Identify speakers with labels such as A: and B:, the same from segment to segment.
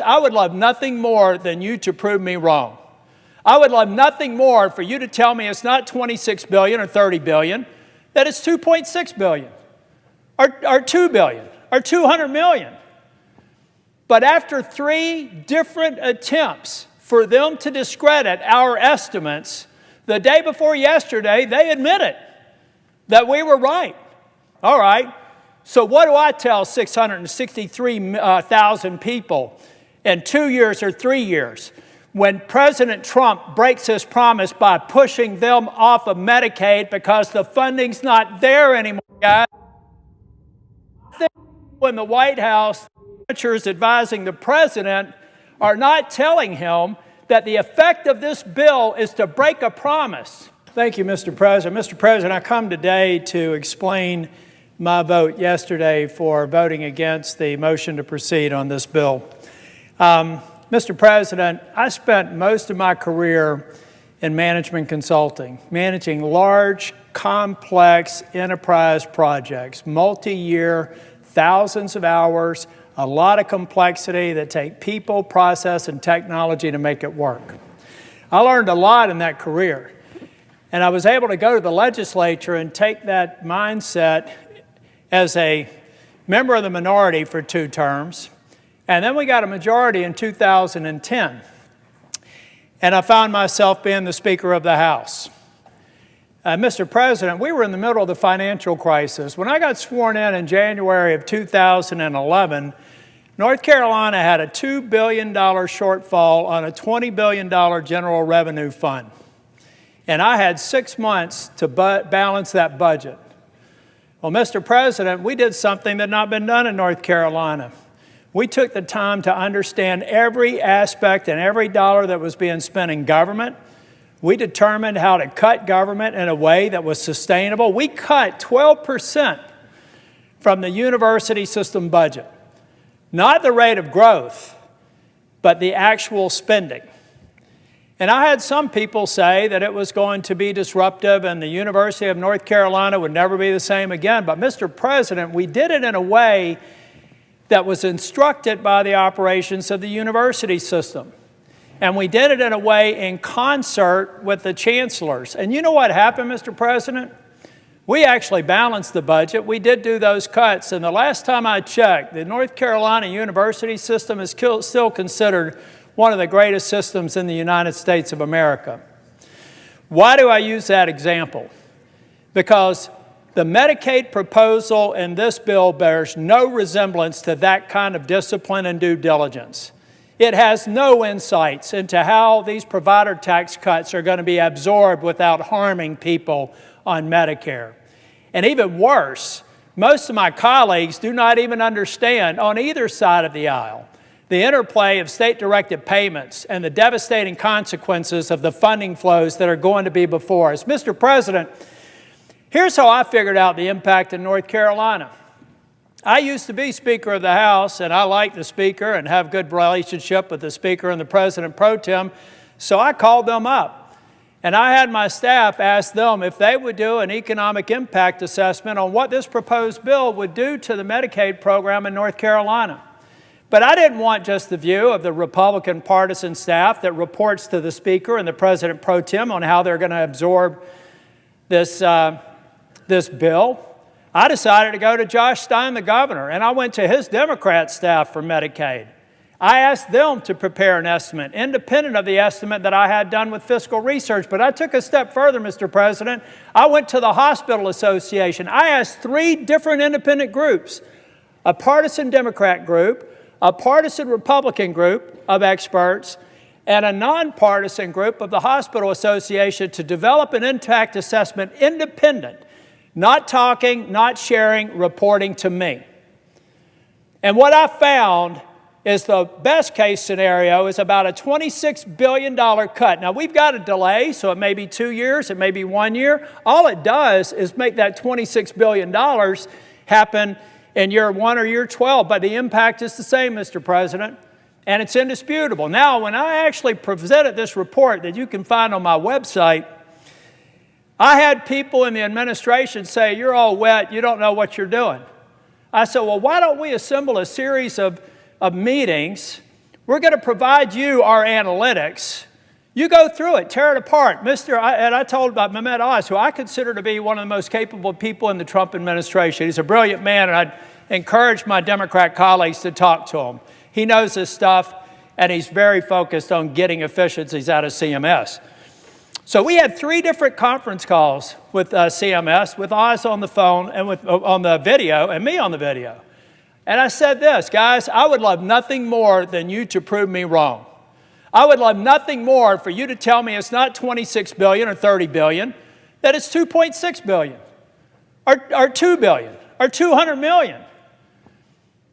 A: I would love nothing more than you to prove me wrong. I would love nothing more for you to tell me it's not $26 billion or $30 billion, that it's $2.6 billion or $2 billion or $200 million. But after 3 different attempts for them to discredit our estimates, the day before yesterday, they admitted that we were right. All right, so what do I tell 663,000 people in 2 years or 3 years when President Trump breaks his promise by pushing them off of Medicaid because the funding's not there anymore, guys? I think in the White House, the advising the president are not telling him that the effect of this bill is to break a promise. Thank you, Mr. President. Mr. President, I come today to explain my vote yesterday for voting against the motion to proceed on this bill. Mr. President, I spent most of my career in management consulting, managing large, complex enterprise projects, multi-year, thousands of hours, a lot of complexity that take people, process, and technology to make it work. I learned a lot in that career, and I was able to go to the legislature and take that mindset as a member of the minority for 2 terms, and then we got a majority in 2010, and I found myself being the Speaker of the House. Mr. President, we were in the middle of the financial crisis. When I got sworn in January of 2011, North Carolina had a $2 billion shortfall on a $20 billion general revenue fund. And I had 6 months to balance that budget. Well, Mr. President, we did something that had not been done in North Carolina. We took the time to understand every aspect and every dollar that was being spent in government. We determined how to cut government in a way that was sustainable. We cut 12% from the university system budget. Not the rate of growth, but the actual spending. And I had some people say that it was going to be disruptive and the University of North Carolina would never be the same again. But Mr. President, we did it in a way that was instructed by the operations of the university system. And we did it in a way in concert with the chancellors. And you know what happened, Mr. President? We actually balanced the budget. We did do those cuts. And the last time I checked, the North Carolina university system is still considered one of the greatest systems in the United States of America. Why do I use that example? Because the Medicaid proposal in this bill bears no resemblance to that kind of discipline and due diligence. It has no insights into how these provider tax cuts are going to be absorbed without harming people on Medicare. And even worse, most of my colleagues do not even understand on either side of the aisle the interplay of state-directed payments and the devastating consequences of the funding flows that are going to be before us. Mr. President, here's how I figured out the impact in North Carolina. I used to be Speaker of the House, and I like the Speaker and have good relationship with the Speaker and the President Pro Tem, so I called them up. And I had my staff ask them if they would do an economic impact assessment on what this proposed bill would do to the Medicaid program in North Carolina. But I didn't want just the view of the Republican partisan staff that reports to the Speaker and the President Pro Tem on how they're going to absorb this bill. I decided to go to Josh Stein, the governor, and I went to his Democrat staff for Medicaid. I asked them to prepare an estimate, independent of the estimate that I had done with fiscal research. But I took a step further, Mr. President. I went to the Hospital Association. I asked 3 different independent groups, a partisan Democrat group, a partisan Republican group of experts, and a nonpartisan group of the Hospital Association to develop an impact assessment independent, not talking, not sharing, reporting to me. And what I found is the best case scenario is about a $26 billion cut. Now, we've got a delay, so it may be 2 years, it may be 1 year. All it does is make that $26 billion happen in year 1 or year 12, but the impact is the same, Mr. President, and it's indisputable. Now, when I actually presented this report that you can find on my website, I had people in the administration say, "You're all wet, you don't know what you're doing." I said, well, why don't we assemble a series of meetings we're going to provide you our analytics. You go through it, tear it apart. And I told about Mehmet Oz, who I consider to be one of the most capable people in the Trump administration. He's a brilliant man, and I'd encourage my Democrat colleagues to talk to him. He knows this stuff, and he's very focused on getting efficiencies out of CMS. So we had 3 different conference calls with CMS, with Oz on the phone and on the video, and me on the video. And I said this, guys, I would love nothing more than you to prove me wrong. I would love nothing more for you to tell me it's not $26 billion or $30 billion, that it's $2.6 billion or $2 billion or $200 million.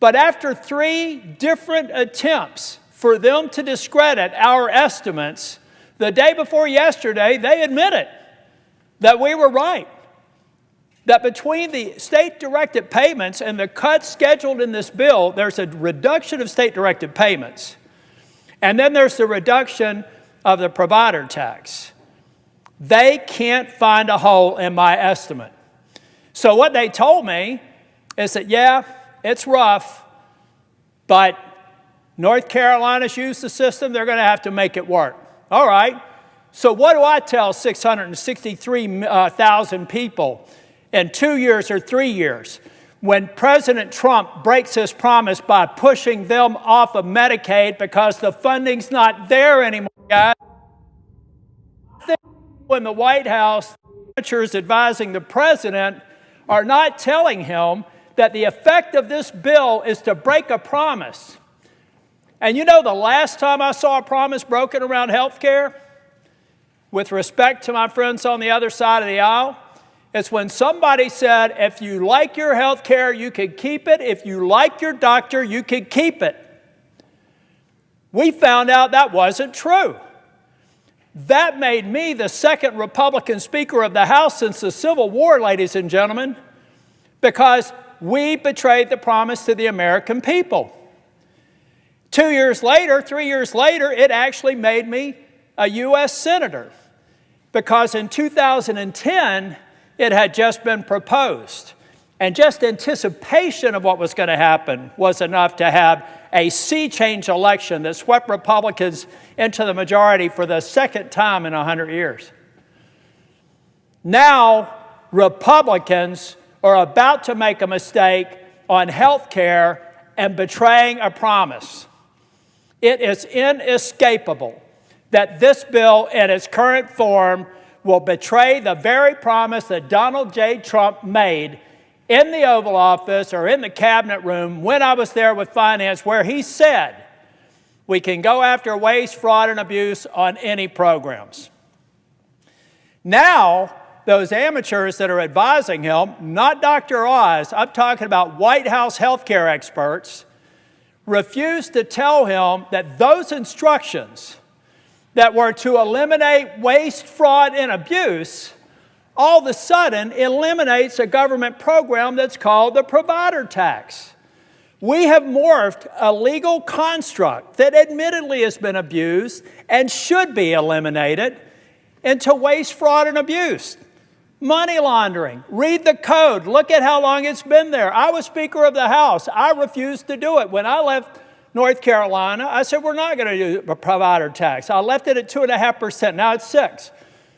A: But after 3 different attempts for them to discredit our estimates, the day before yesterday, they admitted that we were right. That between the state-directed payments and the cuts scheduled in this bill, there's a reduction of state-directed payments. And then there's the reduction of the provider tax. They can't find a hole in my estimate. So what they told me is that, yeah, it's rough, but North Carolina's used the system. They're going to have to make it work. All right. So what do I tell 663,000 people in 2 years or 3 years when President Trump breaks his promise by pushing them off of Medicaid because the funding's not there anymore, guys? I think in the White House, senators advising the president are not telling him that the effect of this bill is to break a promise. And you know the last time I saw a promise broken around health care, with respect to my friends on the other side of the aisle, it's when somebody said, if you like your health care, you can keep it. If you like your doctor, you can keep it. We found out that wasn't true. That made me the second Republican Speaker of the House since the Civil War, ladies and gentlemen, because we betrayed the promise to the American people. 2 years later, 3 years later, it actually made me a U.S. Senator because in 2010, it had just been proposed. And just anticipation of what was going to happen was enough to have a sea change election that swept Republicans into the majority for the second time in 100 years. Now, Republicans are about to make a mistake on health care and betraying a promise. It is inescapable that this bill in its current form will betray the very promise that Donald J. Trump made in the Oval Office or in the cabinet room when I was there with finance, where he said we can go after waste, fraud, and abuse on any programs. Now, those amateurs that are advising him, not Dr. Oz, I'm talking about White House healthcare experts, refuse to tell him that those instructions that were to eliminate waste, fraud, and abuse all of a sudden eliminates a government program that's called the provider tax. We have morphed a legal construct that admittedly has been abused and should be eliminated into waste, fraud, and abuse. Money laundering. Read the code. Look at how long it's been there. I was Speaker of the House. I refused to do it. When I left North Carolina, I said, we're not going to do a provider tax. I left it at 2.5%. Now it's 6%.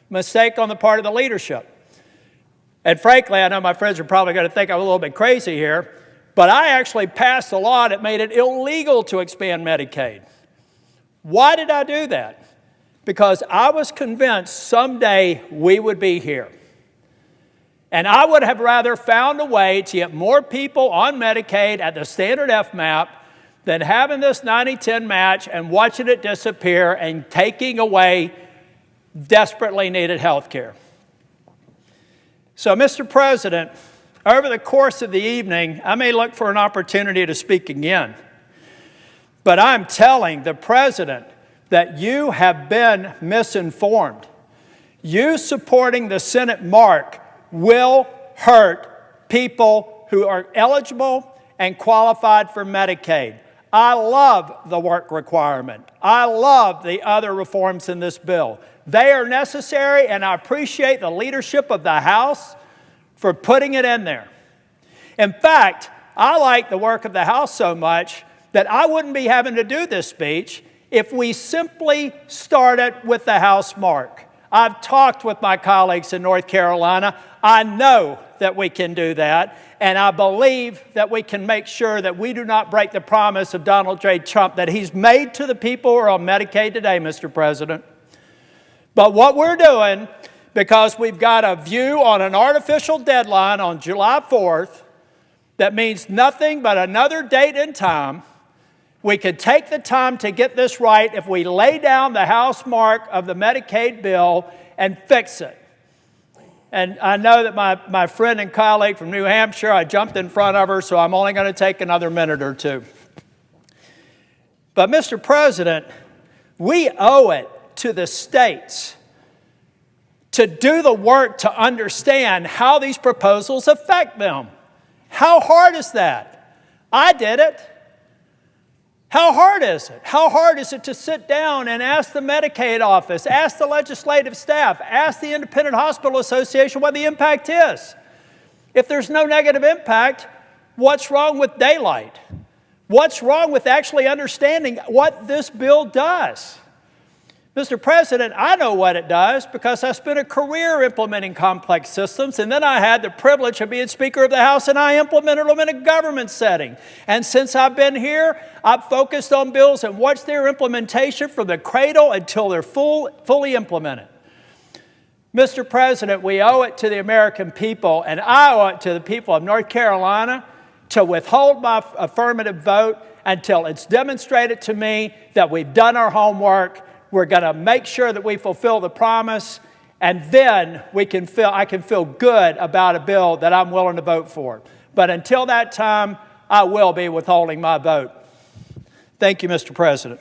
A: Mistake on the part of the leadership. And frankly, I know my friends are probably going to think I'm a little bit crazy here, but I actually passed a law that made it illegal to expand Medicaid. Why did I do that? Because I was convinced someday we would be here. And I would have rather found a way to get more people on Medicaid at the standard FMAP than having this 90-10 match and watching it disappear and taking away desperately needed health care. So, Mr. President, over the course of the evening, I may look for an opportunity to speak again. But I'm telling the President that you have been misinformed. You supporting the Senate mark will hurt people who are eligible and qualified for Medicaid. I love the work requirement. I love the other reforms in this bill. They are necessary, and I appreciate the leadership of the House for putting it in there. In fact, I like the work of the House so much that I wouldn't be having to do this speech if we simply started with the House mark. I've talked with my colleagues in North Carolina. I know that we can do that, and I believe that we can make sure that we do not break the promise of Donald J. Trump that he's made to the people who are on Medicaid today, Mr. President. But what we're doing, because we've got a view on an artificial deadline on July 4th that means nothing but another date and time, we could take the time to get this right if we lay down the House mark of the Medicaid bill and fix it. And I know that my friend and colleague from New Hampshire, I jumped in front of her, so I'm only going to take another minute or two. But Mr. President, we owe it to the states to do the work to understand how these proposals affect them. How hard is that? I did it. How hard is it? How hard is it to sit down and ask the Medicaid office, ask the legislative staff, ask the Independent Hospital Association what the impact is? If there's no negative impact, what's wrong with daylight? What's wrong with actually understanding what this bill does? Mr. President, I know what it does because I spent a career implementing complex systems, and then I had the privilege of being Speaker of the House, and I implemented them in a government setting. And since I've been here, I've focused on bills and watched their implementation from the cradle until they're fully implemented. Mr. President, we owe it to the American people, and I owe it to the people of North Carolina to withhold my affirmative vote until it's demonstrated to me that we've done our homework. We're going to make sure that we fulfill the promise, and then I can feel good about a bill that I'm willing to vote for. But until that time, I will be withholding my vote. Thank you, Mr. President.